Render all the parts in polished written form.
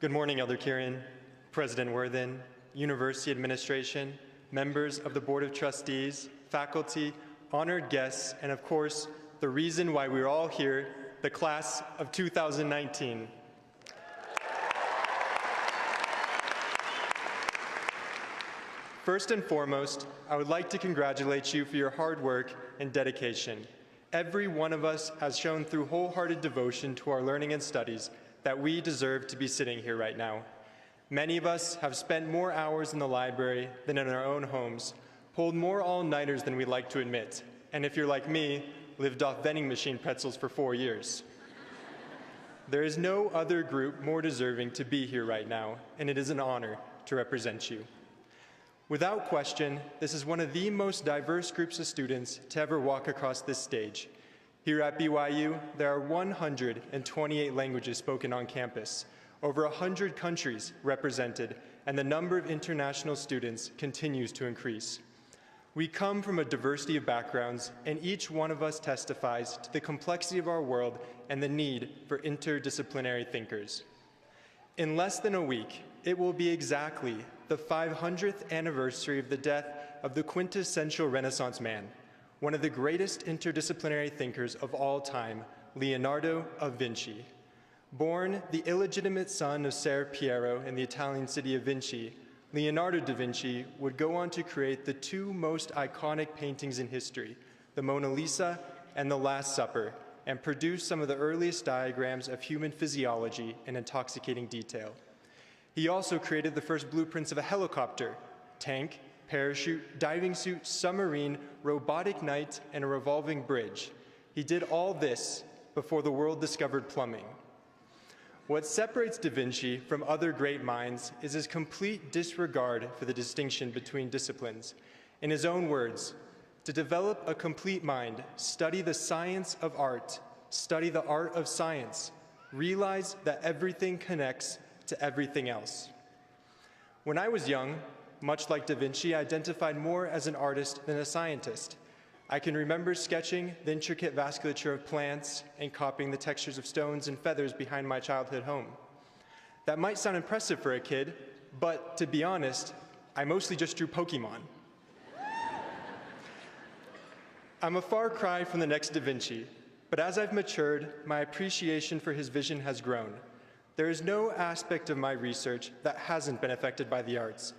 Good morning, Elder Kieran, President Worthen, University Administration, members of the Board of Trustees, faculty, honored guests, and of course, the reason why we're all here, the class of 2019. First and foremost, I would like to congratulate you for your hard work and dedication. Every one of us has shown through wholehearted devotion to our learning and studies that we deserve to be sitting here right now. Many of us have spent more hours in the library than in our own homes, pulled more all-nighters than we'd like to admit, and if you're like me, lived off vending machine pretzels for 4 years. There is no other group more deserving to be here right now, and it is an honor to represent you. Without question, this is one of the most diverse groups of students to ever walk across this stage. Here at BYU, there are 128 languages spoken on campus, over 100 countries represented, and the number of international students continues to increase. We come from a diversity of backgrounds, and each one of us testifies to the complexity of our world and the need for interdisciplinary thinkers. In less than a week, it will be exactly the 500th anniversary of the death of the quintessential Renaissance man, one of the greatest interdisciplinary thinkers of all time, Leonardo da Vinci. Born the illegitimate son of Ser Piero in the Italian city of Vinci, Leonardo da Vinci would go on to create the two most iconic paintings in history, the Mona Lisa and the Last Supper, and produce some of the earliest diagrams of human physiology in intoxicating detail. He also created the first blueprints of a helicopter, tank, parachute, diving suit, submarine, robotic knight, and a revolving bridge. He did all this before the world discovered plumbing. What separates Da Vinci from other great minds is his complete disregard for the distinction between disciplines. In his own words, "To develop a complete mind, study the science of art, study the art of science, realize that everything connects to everything else." When I was young, much like Da Vinci, I identified more as an artist than a scientist. I can remember sketching the intricate vasculature of plants and copying the textures of stones and feathers behind my childhood home. That might sound impressive for a kid, but to be honest, I mostly just drew Pokemon. I'm a far cry from the next Da Vinci, but as I've matured, my appreciation for his vision has grown. There is no aspect of my research that hasn't been affected by the arts.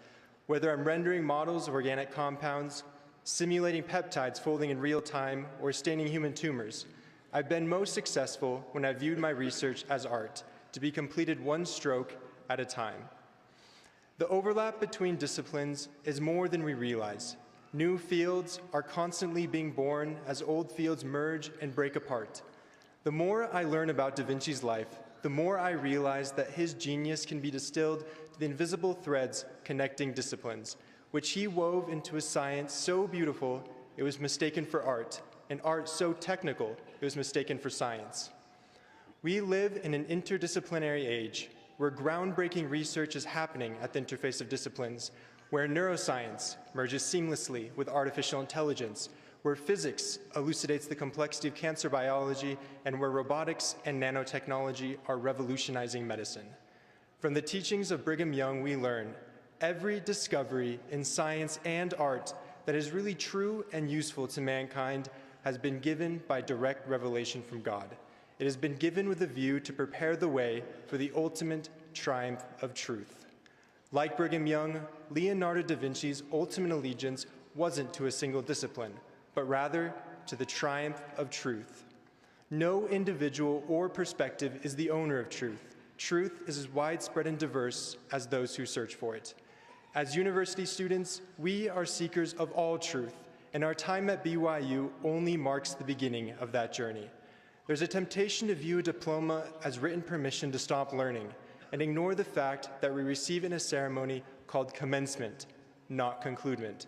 Whether I'm rendering models of organic compounds, simulating peptides folding in real time, or staining human tumors, I've been most successful when I viewed my research as art, to be completed one stroke at a time. The overlap between disciplines is more than we realize. New fields are constantly being born as old fields merge and break apart. The more I learn about Da Vinci's life, the more I realize that his genius can be distilled to the invisible threads connecting disciplines, which he wove into a science so beautiful it was mistaken for art, and art so technical it was mistaken for science. We live in an interdisciplinary age where groundbreaking research is happening at the interface of disciplines, where neuroscience merges seamlessly with artificial intelligence, where physics elucidates the complexity of cancer biology, and where robotics and nanotechnology are revolutionizing medicine. From the teachings of Brigham Young, we learn every discovery in science and art that is really true and useful to mankind has been given by direct revelation from God. It has been given with a view to prepare the way for the ultimate triumph of truth. Like Brigham Young, Leonardo da Vinci's ultimate allegiance wasn't to a single discipline, but rather to the triumph of truth. No individual or perspective is the owner of truth. Truth is as widespread and diverse as those who search for it. As university students, we are seekers of all truth, and our time at BYU only marks the beginning of that journey. There's a temptation to view a diploma as written permission to stop learning and ignore the fact that we receive in a ceremony called commencement, not concludement.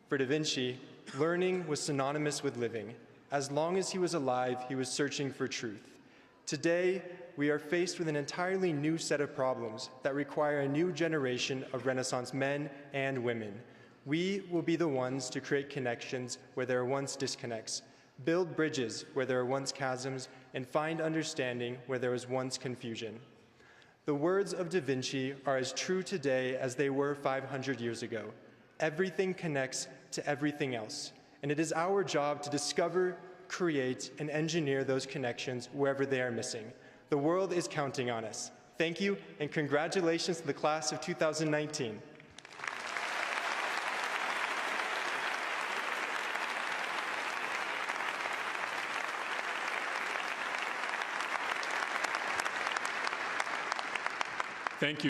For Da Vinci, learning was synonymous with living. As long as he was alive, he was searching for truth. Today, we are faced with an entirely new set of problems that require a new generation of Renaissance men and women. We will be the ones to create connections where there are once disconnects, build bridges where there are once chasms, and find understanding where there was once confusion. The words of Da Vinci are as true today as they were 500 years ago. Everything connects to everything else, and it is our job to discover, create, and engineer those connections wherever they are missing. The world is counting on us. Thank you, and congratulations to the class of 2019. Thank you.